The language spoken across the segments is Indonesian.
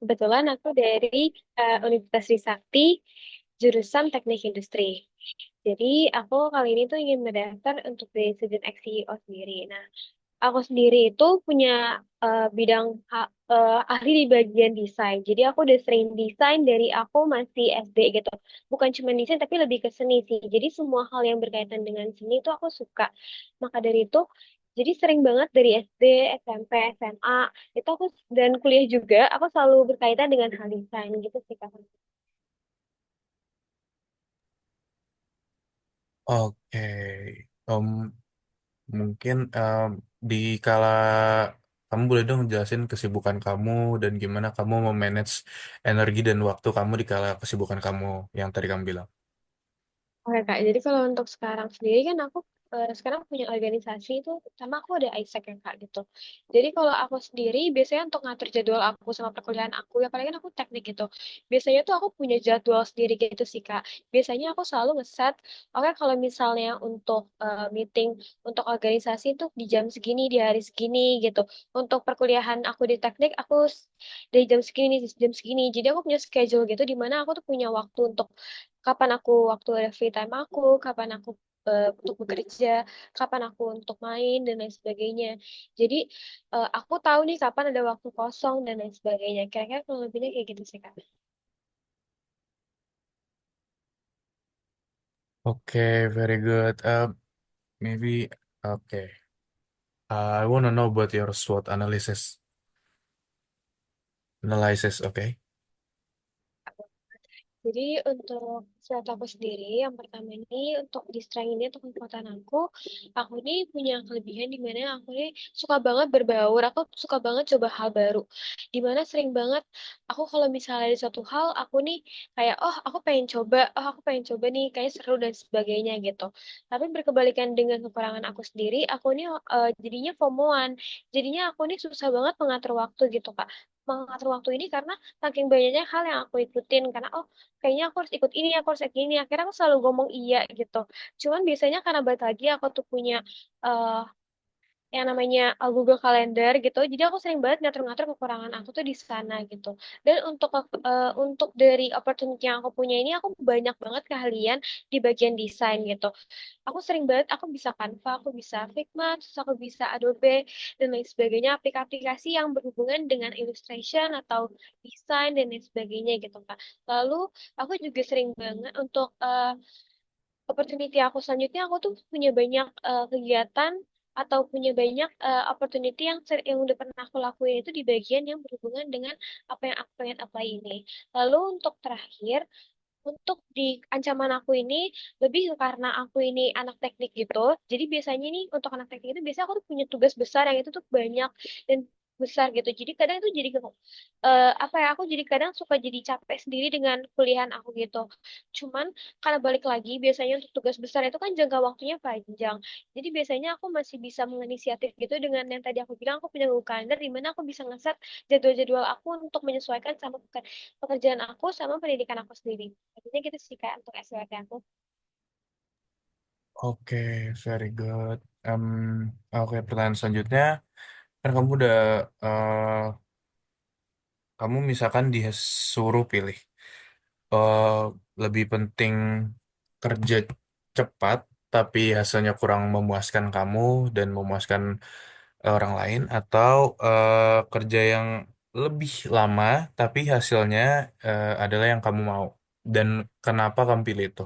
Kebetulan aku dari Universitas Trisakti, jurusan Teknik Industri. Jadi aku kali ini tuh ingin mendaftar untuk di Student X CEO sendiri. Nah, aku sendiri itu punya bidang ahli di bagian desain. Jadi aku udah sering desain dari aku masih SD gitu. Bukan cuma desain tapi lebih ke seni sih. Jadi semua hal yang berkaitan dengan seni itu aku suka. Maka dari itu, jadi sering banget dari SD, SMP, SMA itu aku dan kuliah juga aku selalu berkaitan dengan hal desain gitu sih Kak. Oke, mungkin di kala kamu boleh dong jelasin kesibukan kamu dan gimana kamu memanage energi dan waktu kamu di kala kesibukan kamu yang tadi kamu bilang. Oke Kak, jadi kalau untuk sekarang sendiri kan aku sekarang punya organisasi itu sama aku ada Isaac ya Kak gitu. Jadi kalau aku sendiri biasanya untuk ngatur jadwal aku sama perkuliahan aku, ya apalagi kan aku teknik gitu. Biasanya tuh aku punya jadwal sendiri gitu sih Kak. Biasanya aku selalu ngeset, oke kalau misalnya untuk meeting untuk organisasi itu di jam segini, di hari segini gitu. Untuk perkuliahan aku di teknik aku dari jam segini nih, jam segini. Jadi aku punya schedule gitu di mana aku tuh punya waktu untuk kapan aku waktu ada free time aku, kapan aku untuk bekerja, kapan aku untuk main dan lain sebagainya. Jadi aku tahu nih kapan ada waktu kosong dan lain sebagainya. Kira-kira kalau lebihnya kayak gitu sih Kak. Oke, very good. Maybe, okay. I want to know about your SWOT analysis. Analysis, okay? Jadi untuk suatu aku sendiri, yang pertama ini untuk di strength ini untuk kekuatan aku ini punya kelebihan di mana aku ini suka banget berbaur, aku suka banget coba hal baru. Di mana sering banget aku kalau misalnya di suatu hal, aku nih kayak, oh aku pengen coba nih, kayak seru dan sebagainya gitu. Tapi berkebalikan dengan kekurangan aku sendiri, aku nih jadinya FOMO-an. Jadinya aku nih susah banget mengatur waktu gitu, Kak. Mengatur waktu ini karena saking banyaknya hal yang aku ikutin karena kayaknya aku harus ikut ini, aku harus ikut ini. Akhirnya aku selalu ngomong iya gitu. Cuman biasanya karena balik lagi aku tuh punya eh yang namanya Google Calendar gitu. Jadi aku sering banget ngatur-ngatur kekurangan aku tuh di sana gitu. Dan untuk dari opportunity yang aku punya ini aku banyak banget keahlian di bagian desain gitu. Aku sering banget aku bisa Canva, aku bisa Figma, terus aku bisa Adobe dan lain sebagainya aplikasi-aplikasi yang berhubungan dengan illustration atau desain dan lain sebagainya gitu Kak. Lalu aku juga sering banget untuk opportunity aku selanjutnya aku tuh punya banyak kegiatan atau punya banyak opportunity yang udah pernah aku lakuin itu di bagian yang berhubungan dengan apa yang aku pengen apply ini. Lalu untuk terakhir, untuk di ancaman aku ini lebih karena aku ini anak teknik gitu. Jadi biasanya nih untuk anak teknik itu biasanya aku tuh punya tugas besar yang itu tuh banyak dan besar gitu. Jadi kadang itu jadi apa ya aku jadi kadang suka jadi capek sendiri dengan kuliahan aku gitu. Cuman karena balik lagi biasanya untuk tugas besar itu kan jangka waktunya panjang. Jadi biasanya aku masih bisa menginisiatif gitu dengan yang tadi aku bilang aku punya Google Calendar di mana aku bisa ngeset jadwal-jadwal aku untuk menyesuaikan sama pekerjaan aku sama pendidikan aku sendiri. Artinya gitu sih Kak untuk SWP aku. Oke, very good. Oke, pertanyaan selanjutnya, kan kamu udah, kamu misalkan disuruh pilih, eh, lebih penting kerja cepat tapi hasilnya kurang memuaskan kamu dan memuaskan orang lain, atau kerja yang lebih lama tapi hasilnya adalah yang kamu mau, dan kenapa kamu pilih itu?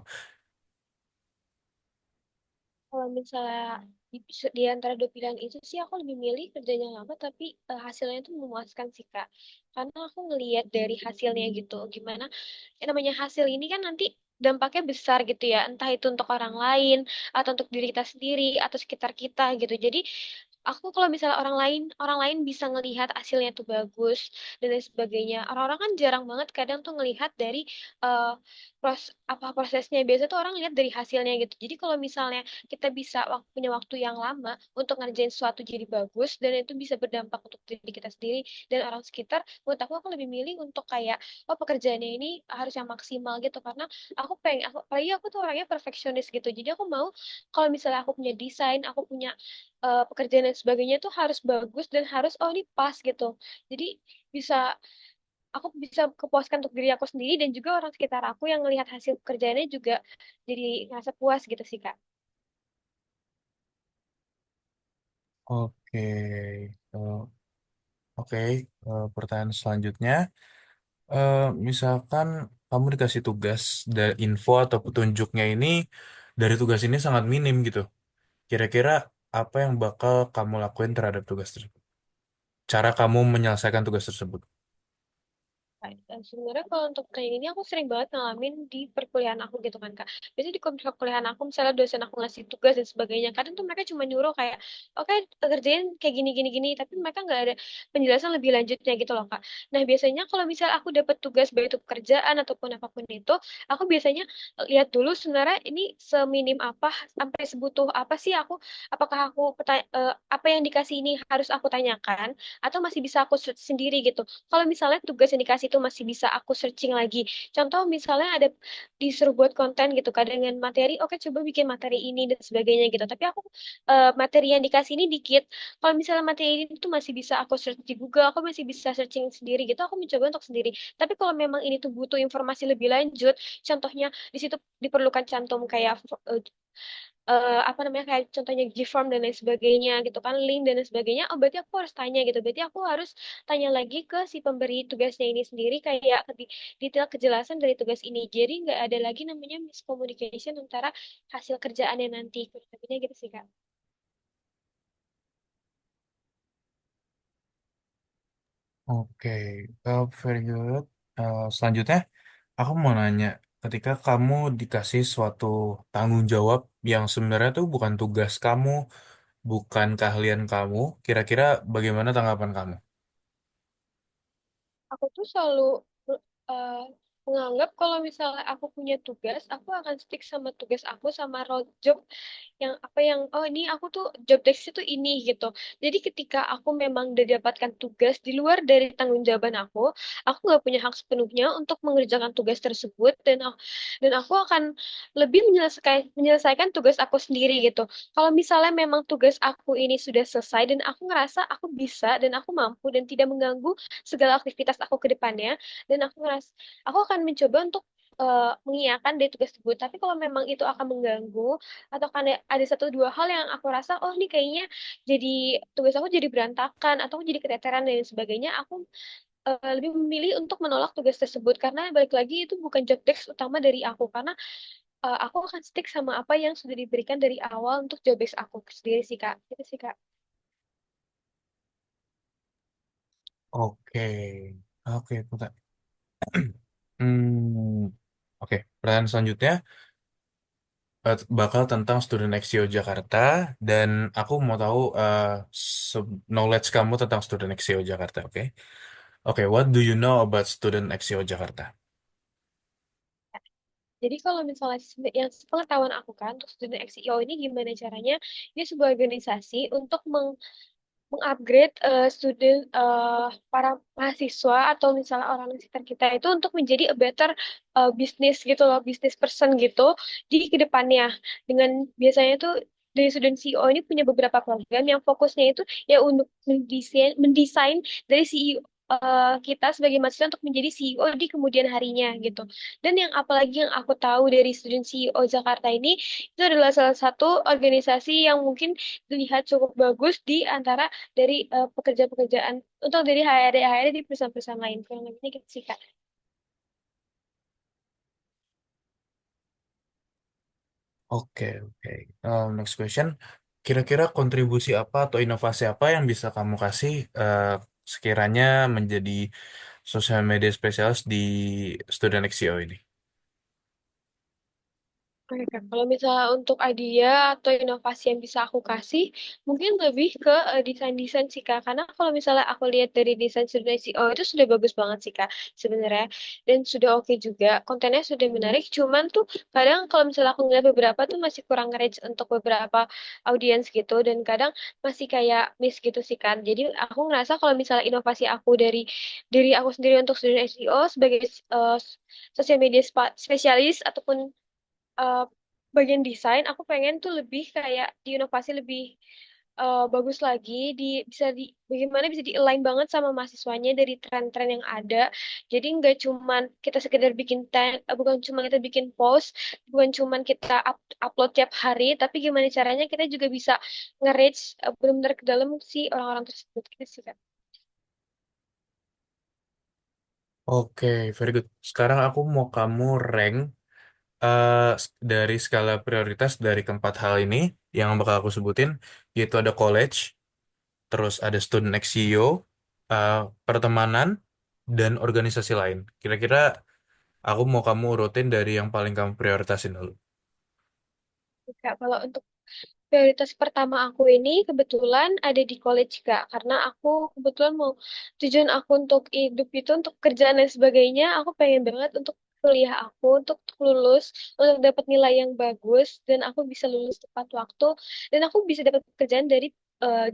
Kalau misalnya di antara dua pilihan itu sih aku lebih milih kerjanya lama tapi hasilnya itu memuaskan sih Kak. Karena aku ngelihat dari hasilnya gitu. Gimana yang namanya hasil ini kan nanti dampaknya besar gitu ya. Entah itu untuk orang lain atau untuk diri kita sendiri atau sekitar kita gitu. Jadi aku kalau misalnya orang lain bisa ngelihat hasilnya tuh bagus dan lain sebagainya. Orang-orang kan jarang banget kadang tuh ngelihat dari eh, apa prosesnya. Biasa tuh orang lihat dari hasilnya gitu. Jadi kalau misalnya kita bisa punya waktu yang lama untuk ngerjain sesuatu jadi bagus dan itu bisa berdampak untuk diri kita sendiri dan orang sekitar, menurut aku lebih milih untuk kayak oh pekerjaannya ini harus yang maksimal gitu karena apalagi aku tuh orangnya perfeksionis gitu. Jadi aku mau kalau misalnya aku punya desain, aku punya pekerjaan dan sebagainya itu harus bagus dan harus oh ini pas gitu. Jadi bisa aku bisa kepuaskan untuk diri aku sendiri dan juga orang sekitar aku yang melihat hasil pekerjaannya juga jadi ngerasa puas gitu sih Kak. Oke, Eh, oke. Pertanyaan selanjutnya, eh, misalkan kamu dikasih tugas dan info atau petunjuknya ini dari tugas ini sangat minim gitu. Kira-kira apa yang bakal kamu lakuin terhadap tugas tersebut? Cara kamu menyelesaikan tugas tersebut? Dan sebenarnya kalau untuk kayak ini aku sering banget ngalamin di perkuliahan aku gitu kan Kak. Biasanya di perkuliahan aku misalnya dosen aku ngasih tugas dan sebagainya. Kadang tuh mereka cuma nyuruh kayak, oke kerjain kayak gini gini gini. Tapi mereka nggak ada penjelasan lebih lanjutnya gitu loh Kak. Nah biasanya kalau misal aku dapat tugas baik itu pekerjaan ataupun apapun itu, aku biasanya lihat dulu sebenarnya ini seminim apa, sampai sebutuh apa sih aku, apakah apa yang dikasih ini harus aku tanyakan atau masih bisa aku search sendiri gitu. Kalau misalnya tugas yang dikasih itu masih bisa aku searching lagi. Contoh misalnya ada disuruh buat konten gitu kan dengan materi, oke coba bikin materi ini dan sebagainya gitu. Tapi aku materi yang dikasih ini dikit. Kalau misalnya materi ini tuh masih bisa aku search di Google, aku masih bisa searching sendiri gitu. Aku mencoba untuk sendiri. Tapi kalau memang ini tuh butuh informasi lebih lanjut, contohnya di situ diperlukan cantum kayak apa namanya kayak contohnya Gform dan lain sebagainya gitu kan, link dan lain sebagainya, oh berarti aku harus tanya gitu, berarti aku harus tanya lagi ke si pemberi tugasnya ini sendiri kayak detail kejelasan dari tugas ini, jadi nggak ada lagi namanya miscommunication antara hasil kerjaannya nanti kurang lebihnya gitu sih Kak. Oke, very good. Selanjutnya, aku mau nanya, ketika kamu dikasih suatu tanggung jawab yang sebenarnya tuh bukan tugas kamu, bukan keahlian kamu, kira-kira bagaimana tanggapan kamu? Aku tuh selalu eh, menganggap kalau misalnya aku punya tugas, aku akan stick sama tugas aku sama role job yang apa yang oh ini aku tuh job desk itu ini gitu. Jadi ketika aku memang udah dapatkan tugas di luar dari tanggung jawaban aku nggak punya hak sepenuhnya untuk mengerjakan tugas tersebut dan aku akan lebih menyelesaikan tugas aku sendiri gitu. Kalau misalnya memang tugas aku ini sudah selesai dan aku ngerasa aku bisa dan aku mampu dan tidak mengganggu segala aktivitas aku ke depannya dan aku akan mencoba untuk mengiyakan dari tugas tersebut. Tapi kalau memang itu akan mengganggu atau kan ada satu dua hal yang aku rasa oh ini kayaknya jadi tugas aku jadi berantakan atau jadi keteteran dan sebagainya, aku lebih memilih untuk menolak tugas tersebut karena balik lagi itu bukan job desk utama dari aku karena aku akan stick sama apa yang sudah diberikan dari awal untuk job desk aku sendiri sih Kak. Itu sih Kak. Oke, oke, bentar. Hmm, oke. Pertanyaan selanjutnya bakal tentang Student Exio Jakarta dan aku mau tahu knowledge kamu tentang Student Exio Jakarta, oke? Oke, what do you know about Student Exio Jakarta? Jadi kalau misalnya yang sepengetahuan aku kan untuk student XCO ini gimana caranya? Ini sebuah organisasi untuk mengupgrade student para mahasiswa atau misalnya orang di sekitar kita itu untuk menjadi a better business gitu loh, business person gitu di kedepannya. Dengan biasanya tuh dari student CEO ini punya beberapa program yang fokusnya itu ya untuk mendesain dari CEO kita sebagai mahasiswa untuk menjadi CEO di kemudian harinya gitu. Dan yang apalagi yang aku tahu dari student CEO Jakarta ini itu adalah salah satu organisasi yang mungkin dilihat cukup bagus di antara dari pekerjaan-pekerjaan untuk dari HRD di perusahaan-perusahaan lain. Kurang lebihnya gitu sih, Kak. Oke, oke. Next question. Kira-kira kontribusi apa atau inovasi apa yang bisa kamu kasih sekiranya menjadi sosial media spesialis di Student XCO ini? Oke, Kak. Kalau misalnya untuk idea atau inovasi yang bisa aku kasih, mungkin lebih ke desain-desain sih, Kak. Karena kalau misalnya aku lihat dari desain student oh itu sudah bagus banget sih, Kak, sebenarnya. Dan sudah oke juga, kontennya sudah menarik. Cuman tuh kadang kalau misalnya aku ngeliat beberapa tuh masih kurang reach untuk beberapa audiens gitu. Dan kadang masih kayak miss gitu sih, kan. Jadi aku ngerasa kalau misalnya inovasi aku dari aku sendiri untuk student SEO sebagai eh, sosial media spesialis ataupun eh, bagian desain aku pengen tuh lebih kayak diinovasi lebih bagus lagi bagaimana bisa di-align banget sama mahasiswanya dari tren-tren yang ada. Jadi nggak cuman kita sekedar bukan cuma kita bikin post, bukan cuman kita upload tiap hari, tapi gimana caranya kita juga bisa nge-reach benar-benar ke dalam si orang-orang tersebut gitu sih Kak. Oke, very good. Sekarang aku mau kamu rank dari skala prioritas dari keempat hal ini yang bakal aku sebutin, yaitu ada college, terus ada student next CEO, uh, pertemanan, dan organisasi lain. Kira-kira aku mau kamu urutin dari yang paling kamu prioritasin dulu. Kak, kalau untuk prioritas pertama aku ini kebetulan ada di college Kak, karena aku kebetulan mau tujuan aku untuk hidup itu untuk kerjaan dan sebagainya, aku pengen banget untuk kuliah aku untuk lulus, untuk dapat nilai yang bagus dan aku bisa lulus tepat waktu dan aku bisa dapat pekerjaan dari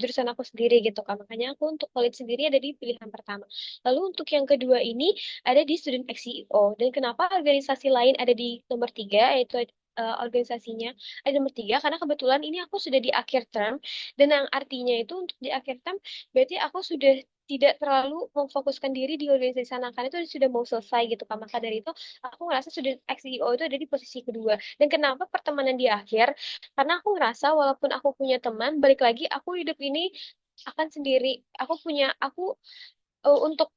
jurusan aku sendiri gitu Kak. Makanya aku untuk college sendiri ada di pilihan pertama. Lalu untuk yang kedua ini ada di Student X CEO. Dan kenapa organisasi lain ada di nomor tiga, yaitu organisasinya ada nomor tiga karena kebetulan ini aku sudah di akhir term dan yang artinya itu untuk di akhir term berarti aku sudah tidak terlalu memfokuskan diri di organisasi sana karena itu sudah mau selesai gitu kan, maka dari itu aku ngerasa sudah XEO itu ada di posisi kedua. Dan kenapa pertemanan di akhir, karena aku ngerasa walaupun aku punya teman, balik lagi aku hidup ini akan sendiri. Untuk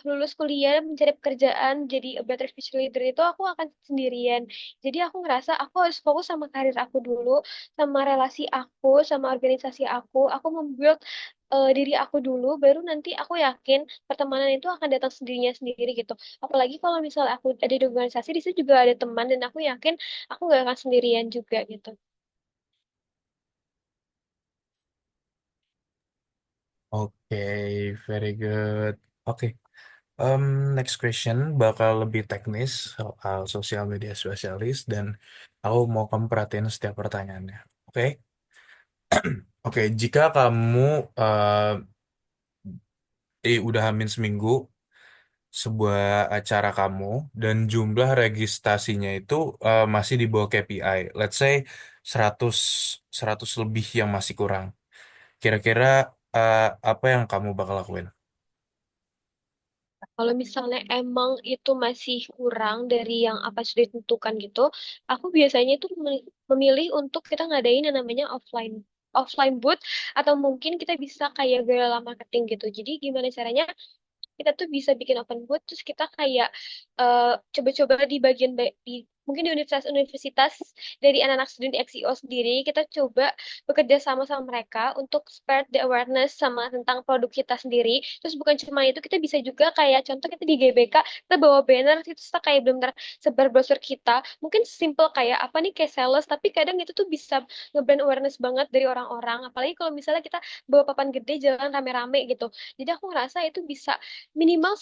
lulus kuliah mencari pekerjaan jadi a better future leader itu aku akan sendirian. Jadi aku ngerasa aku harus fokus sama karir aku dulu, sama relasi aku, sama organisasi aku. Aku membuild diri aku dulu, baru nanti aku yakin pertemanan itu akan datang sendirinya sendiri gitu. Apalagi kalau misalnya aku ada di organisasi, di situ juga ada teman dan aku yakin aku gak akan sendirian juga gitu. Oke, very good. Oke, um, next question bakal lebih teknis soal sosial media spesialis dan aku mau kamu perhatiin setiap pertanyaannya. Oke, Oke, jika kamu udah hamil seminggu sebuah acara kamu dan jumlah registrasinya itu masih di bawah KPI, let's say 100 100 lebih yang masih kurang. Kira-kira eh, apa yang kamu bakal lakuin? Kalau misalnya emang itu masih kurang dari yang apa sudah ditentukan gitu, aku biasanya itu memilih untuk kita ngadain yang namanya offline offline booth atau mungkin kita bisa kayak gaya marketing gitu. Jadi gimana caranya kita tuh bisa bikin open book terus kita kayak coba-coba di mungkin di universitas-universitas dari anak-anak studi XIO sendiri kita coba bekerja sama sama mereka untuk spread the awareness sama tentang produk kita sendiri. Terus bukan cuma itu, kita bisa juga kayak contoh kita di GBK kita bawa banner itu kita kayak benar-benar sebar brosur kita, mungkin simple kayak apa nih, kayak sales, tapi kadang itu tuh bisa nge-brand awareness banget dari orang-orang, apalagi kalau misalnya kita bawa papan gede jalan rame-rame gitu. Jadi aku ngerasa itu bisa minimal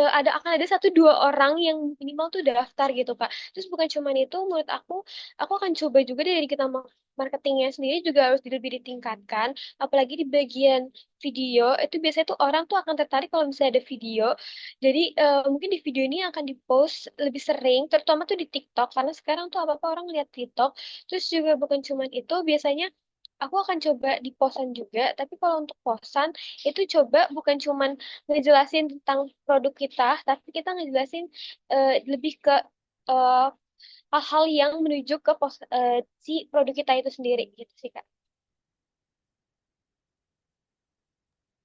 akan ada satu dua orang yang minimal tuh daftar gitu Kak. Terus bukan cuman itu, menurut aku akan coba juga dari kita marketingnya sendiri juga harus lebih ditingkatkan. Apalagi di bagian video itu biasanya tuh orang tuh akan tertarik kalau misalnya ada video. Jadi mungkin di video ini akan dipost lebih sering, terutama tuh di TikTok karena sekarang tuh apa-apa orang lihat TikTok. Terus juga bukan cuman itu, biasanya aku akan coba di posan juga, tapi kalau untuk posan itu coba bukan cuman ngejelasin tentang produk kita, tapi kita ngejelasin lebih ke eh, hal-hal yang menuju ke si produk kita itu sendiri gitu sih Kak.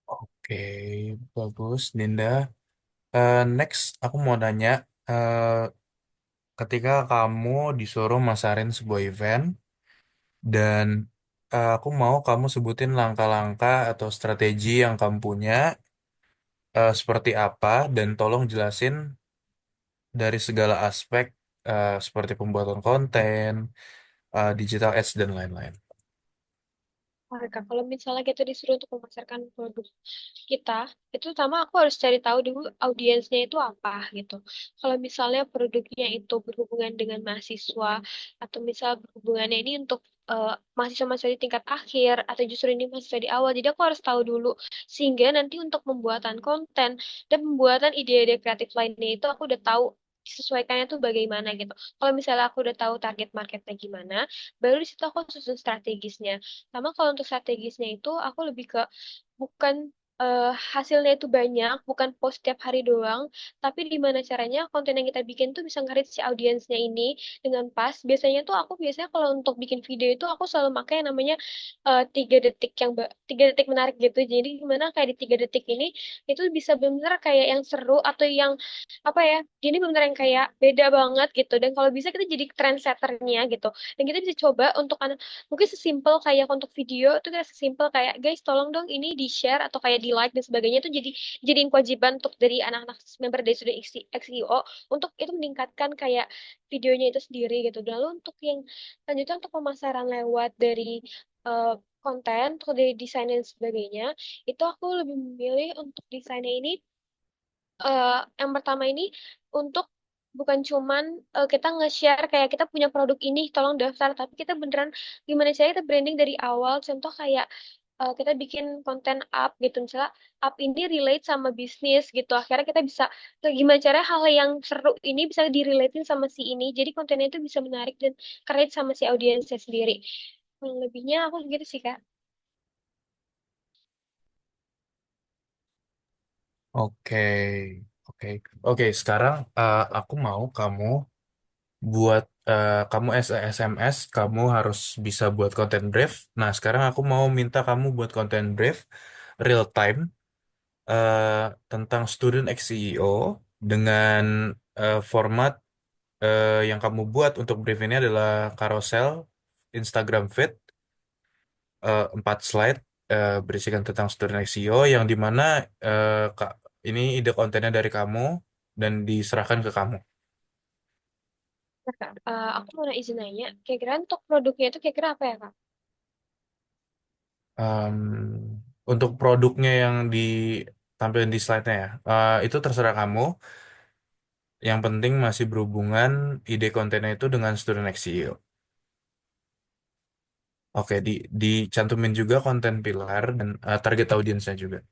Oke, bagus, Dinda. Next, aku mau nanya, eh, ketika kamu disuruh masarin sebuah event dan aku mau kamu sebutin langkah-langkah atau strategi yang kamu punya, seperti apa, dan tolong jelasin dari segala aspek, seperti pembuatan konten, digital ads, dan lain-lain. Kak, kalau misalnya kita disuruh untuk memasarkan produk kita, itu pertama aku harus cari tahu dulu audiensnya itu apa gitu. Kalau misalnya produknya itu berhubungan dengan mahasiswa atau misal berhubungannya ini untuk mahasiswa-mahasiswa di tingkat akhir atau justru ini mahasiswa di awal, jadi aku harus tahu dulu sehingga nanti untuk pembuatan konten dan pembuatan ide-ide kreatif lainnya itu aku udah tahu disesuaikannya tuh bagaimana gitu. Kalau misalnya aku udah tahu target marketnya gimana, baru di situ aku susun strategisnya. Sama kalau untuk strategisnya itu aku lebih ke bukan hasilnya itu banyak, bukan post tiap hari doang, tapi di mana caranya konten yang kita bikin tuh bisa nge-reach si audiensnya ini dengan pas. Biasanya tuh aku biasanya kalau untuk bikin video itu aku selalu pakai yang namanya 3 detik 3 detik menarik gitu. Jadi gimana kayak di 3 detik ini itu bisa benar kayak yang seru atau yang apa ya? Ini benar yang kayak beda banget gitu. Dan kalau bisa kita jadi trendsetternya gitu. Dan kita bisa coba untuk anak mungkin sesimpel kayak untuk video itu kayak sesimpel kayak guys tolong dong ini di share atau kayak di like dan sebagainya itu jadiin kewajiban untuk dari anak-anak member dari Student XIO untuk itu meningkatkan kayak videonya itu sendiri gitu. Dan lalu untuk yang selanjutnya untuk pemasaran lewat dari eh, konten atau dari desain dan sebagainya itu aku lebih memilih untuk desainnya ini eh, yang pertama ini untuk bukan cuman kita nge-share kayak kita punya produk ini tolong daftar tapi kita beneran gimana sih kita branding dari awal contoh kayak kita bikin konten up gitu misalnya up ini relate sama bisnis gitu akhirnya kita bisa gimana cara hal yang seru ini bisa direlatein sama si ini jadi kontennya itu bisa menarik dan keren sama si audiensnya sendiri. Lebihnya aku gitu sih Kak. Oke, oke, oke. Sekarang aku mau kamu buat kamu SMS, kamu harus bisa buat konten brief. Nah, sekarang aku mau minta kamu buat konten brief real time eh, tentang student ex CEO dengan format yang kamu buat untuk brief ini adalah carousel Instagram feed 4 slide berisikan tentang student ex CEO yang dimana Kak, ini ide kontennya dari kamu dan diserahkan ke kamu. Nah, Kak, aku mau izin nanya kira-kira untuk produknya itu kira-kira apa ya Kak? Em, untuk produknya yang ditampilkan di slide-nya ya, itu terserah kamu. Yang penting masih berhubungan ide kontennya itu dengan student next CEO. Oke, dicantumin juga konten pilar dan target audiensnya juga.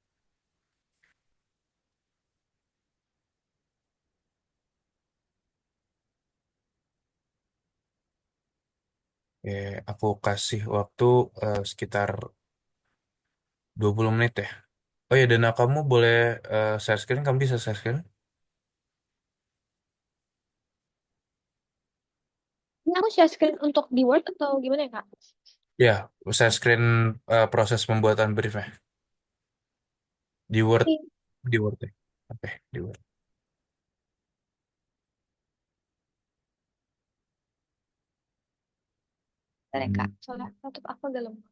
Oke, aku kasih waktu sekitar 20 menit ya. Oh ya, dan kamu boleh share screen, kamu bisa share screen? Ini aku share screen untuk di Word atau gimana ya Kak? Ya, share screen proses pembuatan briefnya. Di Word, Ini di Word ya. Oke, di Word. bentar ya Kak, soalnya laptop aku agak lemah.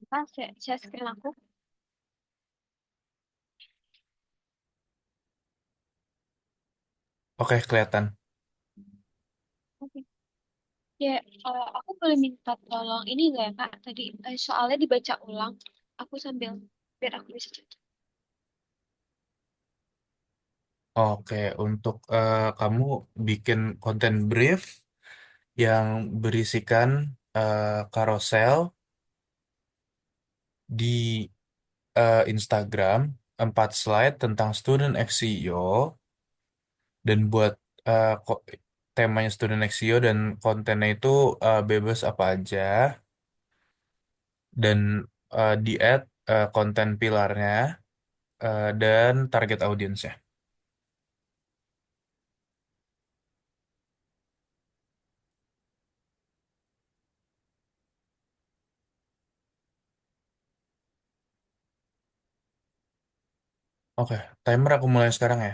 Pas share screen aku. Oke, kelihatan. Oke. Ya, aku boleh minta tolong ini nggak ya Kak? Tadi soalnya dibaca ulang. Aku sambil biar aku bisa catat. Oke, untuk kamu bikin konten brief yang berisikan carousel di Instagram, 4 slide tentang student ex CEO dan buat temanya student ex CEO dan kontennya itu bebas apa aja. dan di add konten pilarnya dan target audiensnya. Oke, timer aku mulai sekarang ya.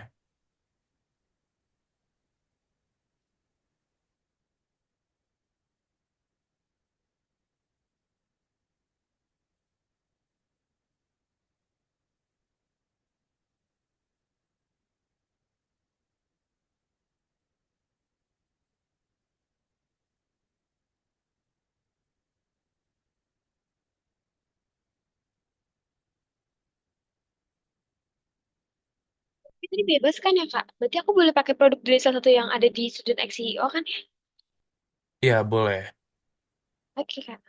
Itu bebas kan ya Kak? Berarti aku boleh pakai produk dari salah satu yang ada di Student X CEO kan ya? Iya, boleh. Oke Kak.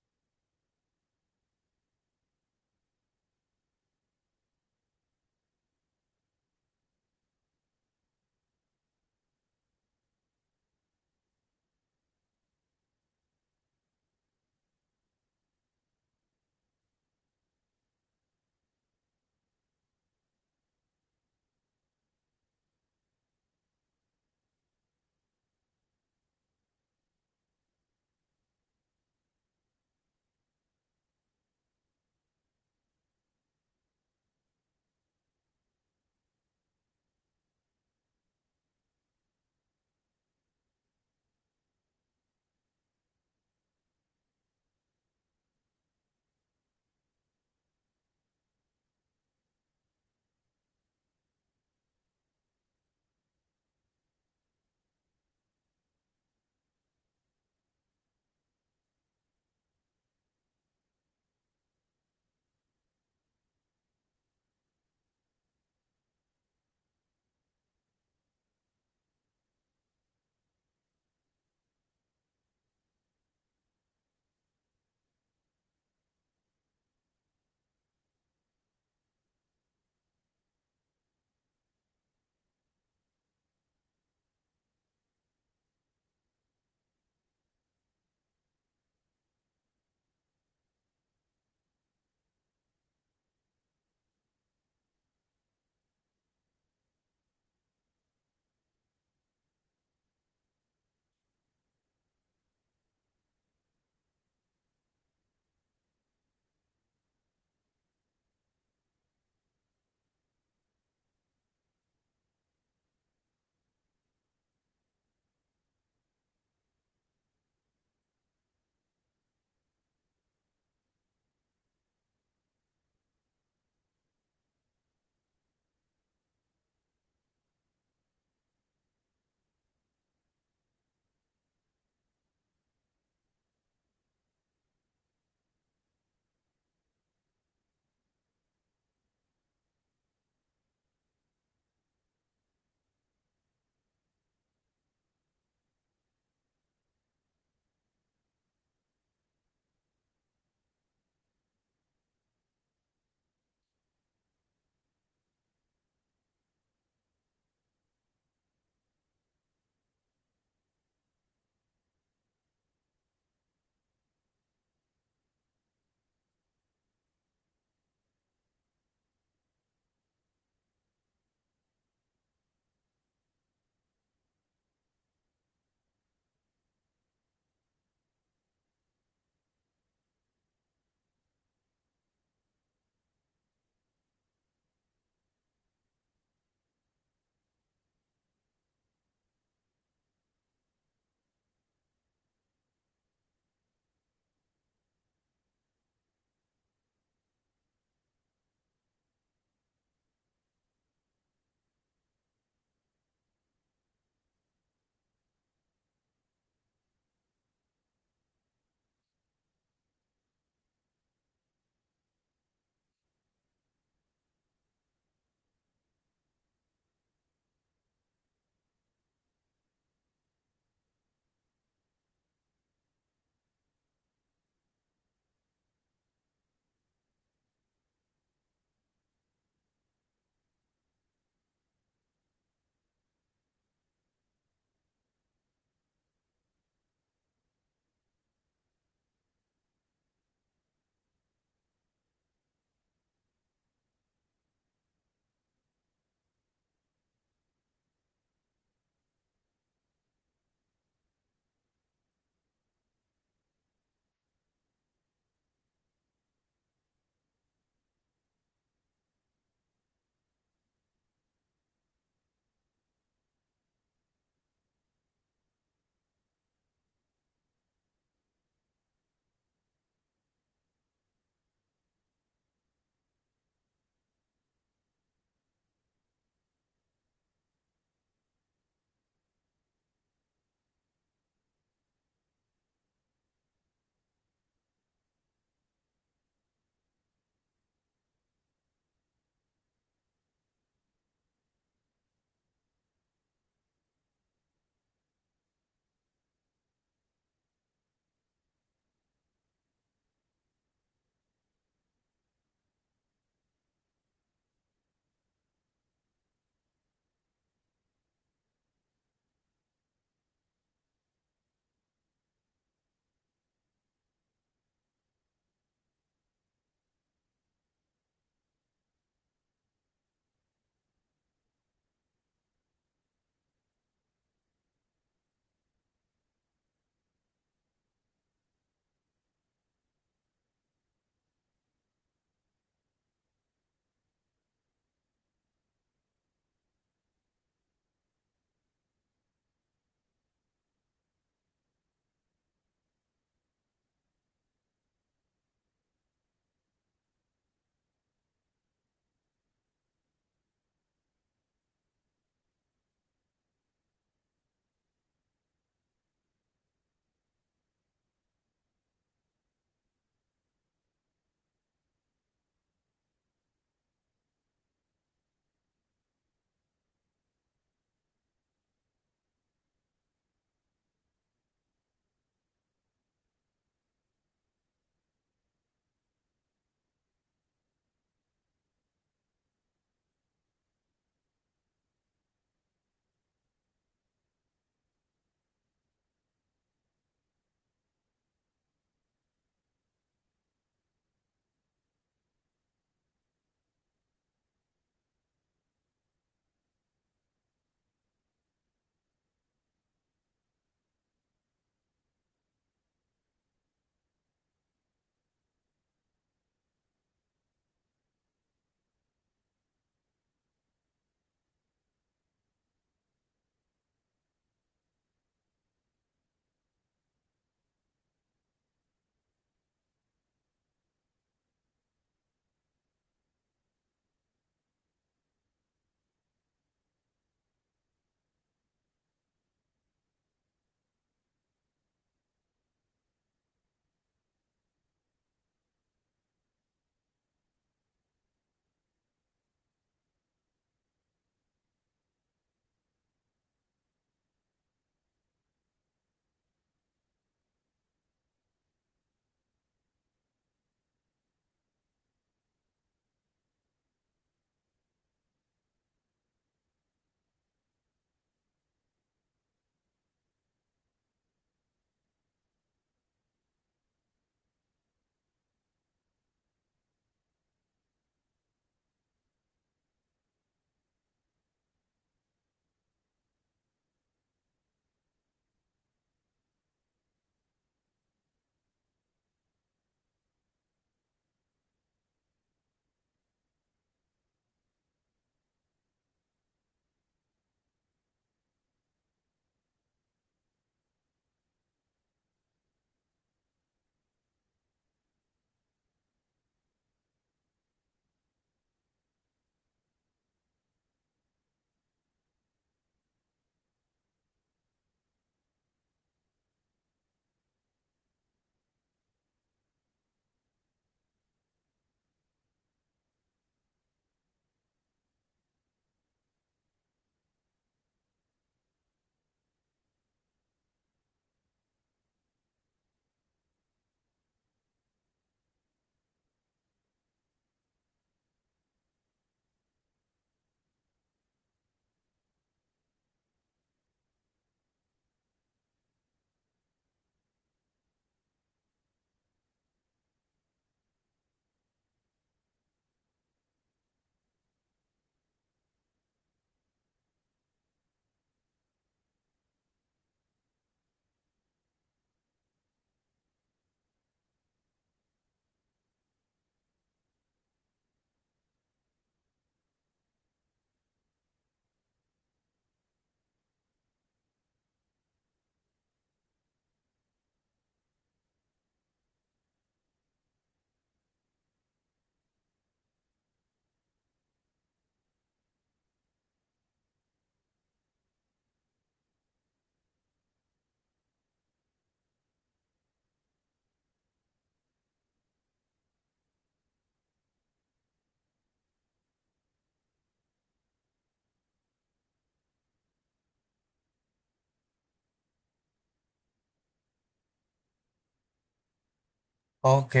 Oke,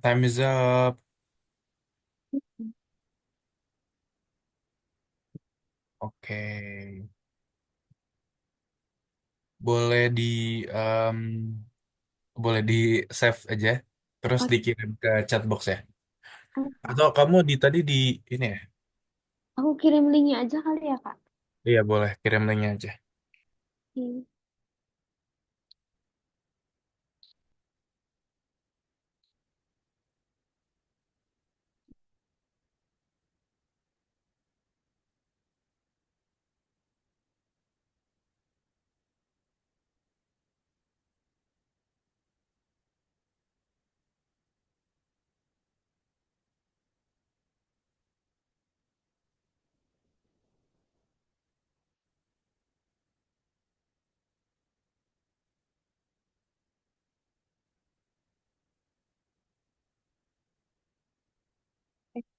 time is up. Oke, boleh em, boleh di save aja, terus Oke, dikirim ke chatbox ya. oke. Atau kamu tadi di ini ya? Aku kirim linknya aja kali ya, Kak. Iya boleh, kirim linknya aja. Hmm.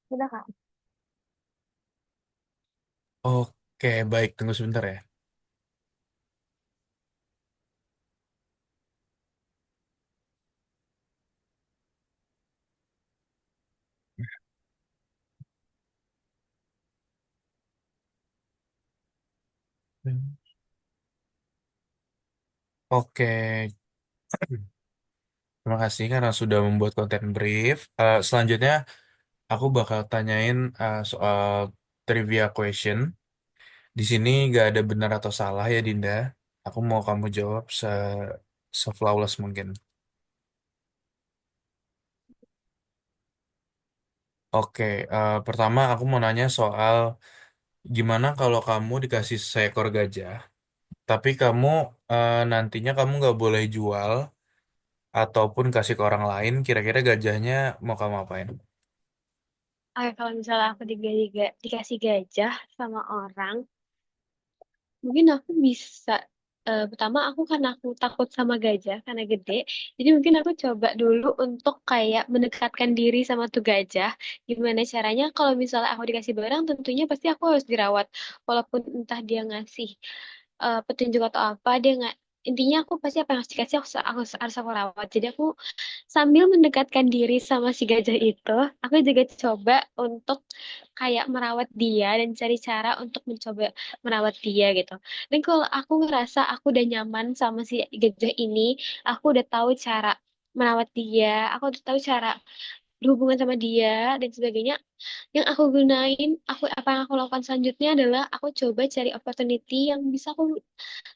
Sudah, Kak. Oke, baik, tunggu sebentar ya. Oke, terima kasih karena sudah membuat konten brief. Selanjutnya, aku bakal tanyain soal trivia question. Di sini gak ada benar atau salah ya, Dinda. Aku mau kamu jawab se-flawless mungkin. Oke, pertama aku mau nanya soal gimana kalau kamu dikasih seekor gajah, tapi kamu nantinya kamu nggak boleh jual ataupun kasih ke orang lain. Kira-kira gajahnya mau kamu apain? Oke, kalau misalnya aku dikasih gajah sama orang, mungkin aku bisa, pertama aku karena aku takut sama gajah karena gede, jadi mungkin aku coba dulu untuk kayak mendekatkan diri sama tuh gajah. Gimana caranya? Kalau misalnya aku dikasih barang, tentunya pasti aku harus dirawat, walaupun entah dia ngasih petunjuk atau apa, dia nggak, intinya aku pasti apa yang harus dikasih harus aku rawat. Jadi aku sambil mendekatkan diri sama si gajah itu, aku juga coba untuk kayak merawat dia dan cari cara untuk mencoba merawat dia gitu. Dan kalau aku ngerasa aku udah nyaman sama si gajah ini, aku udah tahu cara merawat dia, aku udah tahu cara berhubungan sama dia dan sebagainya. Yang aku gunain, apa yang aku lakukan selanjutnya adalah aku coba cari opportunity yang bisa aku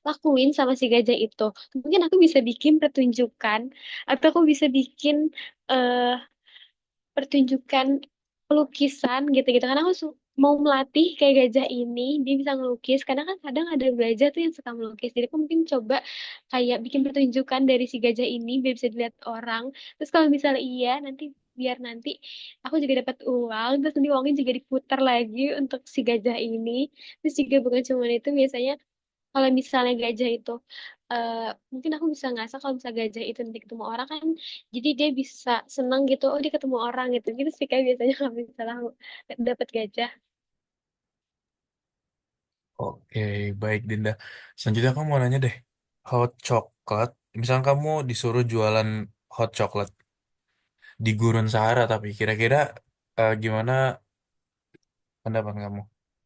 lakuin sama si gajah itu. Mungkin aku bisa bikin pertunjukan atau aku bisa bikin eh, pertunjukan pelukisan gitu-gitu. Karena aku mau melatih kayak gajah ini, dia bisa ngelukis. Karena kan kadang ada gajah tuh yang suka melukis. Jadi aku mungkin coba kayak bikin pertunjukan dari si gajah ini biar bisa dilihat orang. Terus kalau misalnya iya, biar nanti aku juga dapat uang, terus nanti uangnya juga diputar lagi untuk si gajah ini. Terus juga bukan cuma itu, biasanya kalau misalnya gajah itu, eh mungkin aku bisa ngasah kalau misalnya gajah itu nanti ketemu orang kan, jadi dia bisa senang gitu, oh dia ketemu orang gitu gitu sih kayak biasanya kalau misalnya aku dapat gajah. Oke, baik Dinda. Selanjutnya aku mau nanya deh, hot chocolate. Misalnya kamu disuruh jualan hot chocolate di Gurun Sahara, tapi kira-kira gimana pendapat kamu?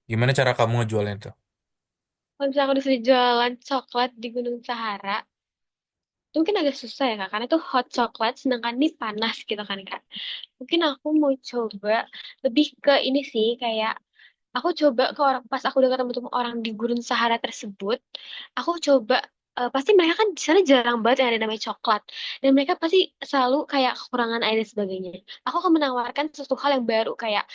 Gimana cara kamu ngejualnya itu? Kalau misalnya aku disuruh jualan coklat di Gunung Sahara, itu mungkin agak susah ya kak, karena itu hot coklat sedangkan ini panas gitu kan kak. Mungkin aku mau coba lebih ke ini sih, kayak aku coba ke orang, pas aku udah ketemu sama orang di Gurun Sahara tersebut, aku coba, pasti mereka kan di sana jarang banget yang ada namanya coklat, dan mereka pasti selalu kayak kekurangan air dan sebagainya. Aku akan menawarkan sesuatu hal yang baru, kayak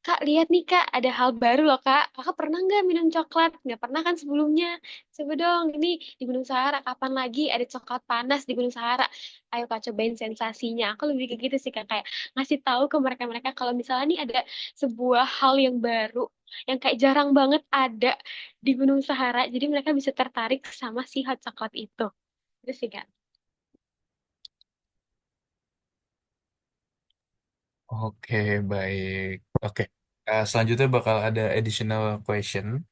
Kak, lihat nih Kak, ada hal baru loh Kak. Kakak pernah nggak minum coklat? Nggak pernah kan sebelumnya? Coba dong, ini di Gunung Sahara. Kapan lagi ada coklat panas di Gunung Sahara? Ayo Kak, cobain sensasinya. Aku lebih kayak gitu sih Kak, kayak ngasih tahu ke mereka-mereka kalau misalnya nih ada sebuah hal yang baru, yang kayak jarang banget ada di Gunung Sahara. Jadi mereka bisa tertarik sama si hot coklat itu. Itu sih Kak. Oke, baik. Oke. Selanjutnya bakal ada additional question,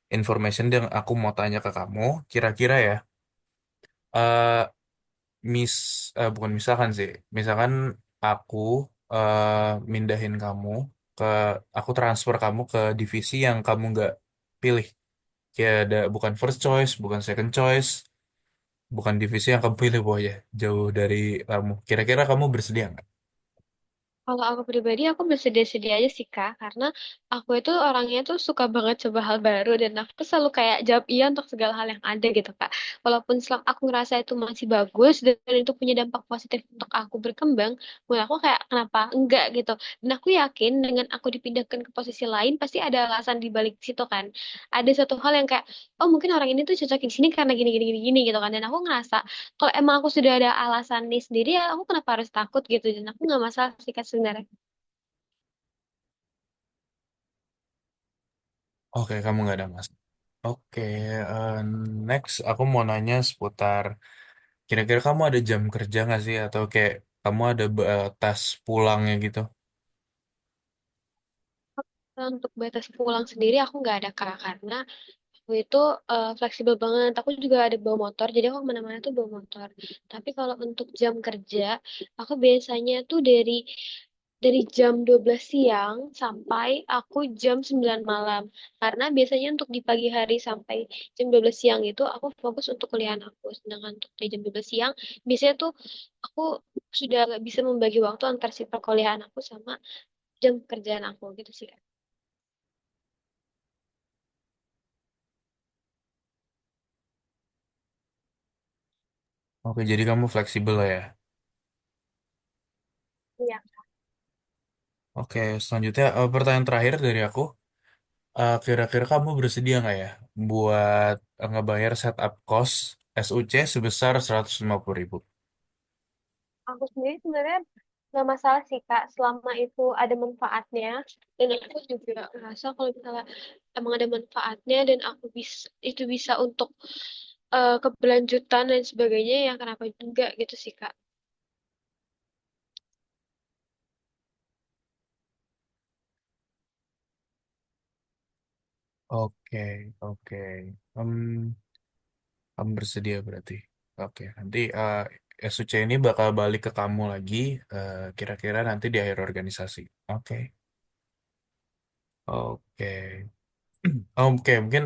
information yang aku mau tanya ke kamu. Kira-kira ya, mis bukan misalkan sih, misalkan aku mindahin kamu ke, aku transfer kamu ke divisi yang kamu nggak pilih, kayak ada bukan first choice, bukan second choice, bukan divisi yang kamu pilih, pokoknya jauh dari kamu. Kira-kira kamu bersedia nggak? Kalau aku pribadi, aku bersedia-sedia aja sih, Kak. Karena aku itu orangnya tuh suka banget coba hal baru. Dan aku selalu kayak jawab iya untuk segala hal yang ada gitu, Kak. Walaupun selama aku ngerasa itu masih bagus dan itu punya dampak positif untuk aku berkembang, menurut aku kayak kenapa enggak gitu. Dan aku yakin dengan aku dipindahkan ke posisi lain, pasti ada alasan di balik situ kan. Ada satu hal yang kayak, oh mungkin orang ini tuh cocok di sini karena gini, gini, gini, gini gitu kan. Dan aku ngerasa kalau emang aku sudah ada alasan nih sendiri ya aku kenapa harus takut gitu dan aku nggak masalah sih Kak sebenarnya. Oke, kamu nggak ada mas. Oke, eh, next aku mau nanya seputar, kira-kira kamu ada jam kerja nggak sih, atau kayak kamu ada batas pulangnya gitu? Untuk batas pulang sendiri aku nggak ada Kak karena aku itu fleksibel banget. Aku juga ada bawa motor jadi aku kemana-mana tuh bawa motor. Tapi kalau untuk jam kerja aku biasanya tuh dari jam 12 siang sampai aku jam 9 malam. Karena biasanya untuk di pagi hari sampai jam 12 siang itu aku fokus untuk kuliah aku. Sedangkan untuk di jam 12 siang biasanya tuh aku sudah nggak bisa membagi waktu antar si perkuliahan aku sama jam kerjaan aku gitu sih Kak. Oke, jadi kamu fleksibel lah ya. Iya. Oke, selanjutnya pertanyaan terakhir dari aku. Kira-kira kamu bersedia nggak ya buat ngebayar setup cost SUC sebesar 150.000? Aku sendiri sebenarnya nggak masalah sih Kak, selama itu ada manfaatnya. Dan aku juga ngerasa kalau misalnya emang ada manfaatnya dan aku bisa itu bisa untuk keberlanjutan dan sebagainya ya kenapa juga gitu sih Kak. Oke, oke. Em, Kamu bersedia berarti. Oke, nanti SUC ini bakal balik ke kamu lagi, kira-kira nanti di akhir organisasi. Oke, oke. Oke, mungkin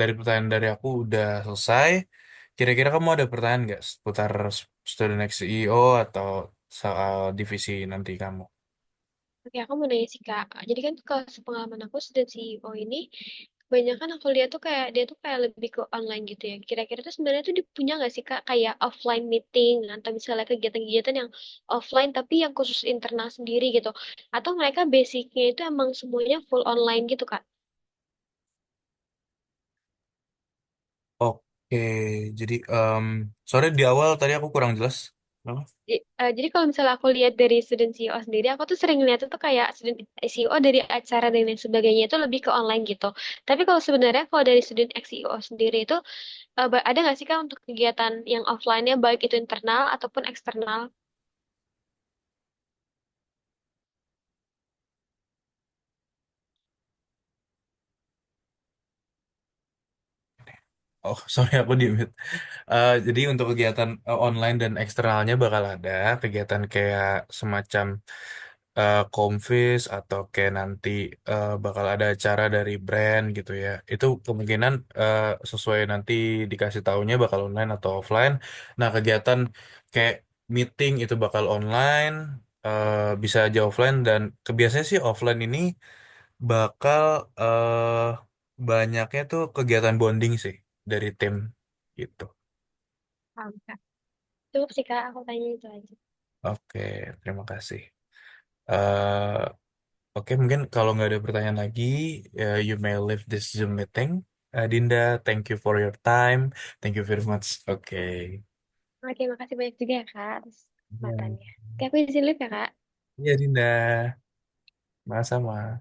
dari pertanyaan dari aku udah selesai. Kira-kira kamu ada pertanyaan nggak seputar Student Next CEO atau soal divisi nanti kamu? Oke, aku mau nanya sih Kak. Jadi kan kalau sepengalaman aku sudah CEO ini, kebanyakan aku lihat tuh kayak dia tuh kayak lebih ke online gitu ya. Kira-kira tuh sebenarnya tuh dia punya nggak sih Kak kayak offline meeting atau misalnya kegiatan-kegiatan yang offline tapi yang khusus internal sendiri gitu. Atau mereka basicnya itu emang semuanya full online gitu Kak. Oke, jadi sorry di awal tadi aku kurang jelas. Kenapa? Jadi kalau misalnya aku lihat dari student CEO sendiri, aku tuh sering lihat itu kayak student CEO dari acara dan lain sebagainya itu lebih ke online gitu. Tapi kalau sebenarnya kalau dari student ex CEO sendiri itu ada nggak sih Kak untuk kegiatan yang offline-nya baik itu internal ataupun eksternal? Oh, sorry aku di mute. Jadi untuk kegiatan online dan eksternalnya bakal ada kegiatan kayak semacam konfis, atau kayak nanti bakal ada acara dari brand gitu ya. Itu kemungkinan sesuai nanti dikasih tahunya bakal online atau offline. Nah, kegiatan kayak meeting itu bakal online, bisa aja offline, dan kebiasaan sih offline ini bakal banyaknya tuh kegiatan bonding sih dari tim gitu. Paham, Kak. Cukup sih Kak, aku tanya itu aja. Oke, terima kasih. eh Oke, mungkin kalau nggak ada pertanyaan lagi, you may leave this Zoom meeting. Dinda, thank you for your time. Thank you very much. Oke. Oke, makasih banyak juga ya Kak atas Ya. kesempatannya. Oke, aku izin live ya Kak. Iya, Dinda. Sama-sama.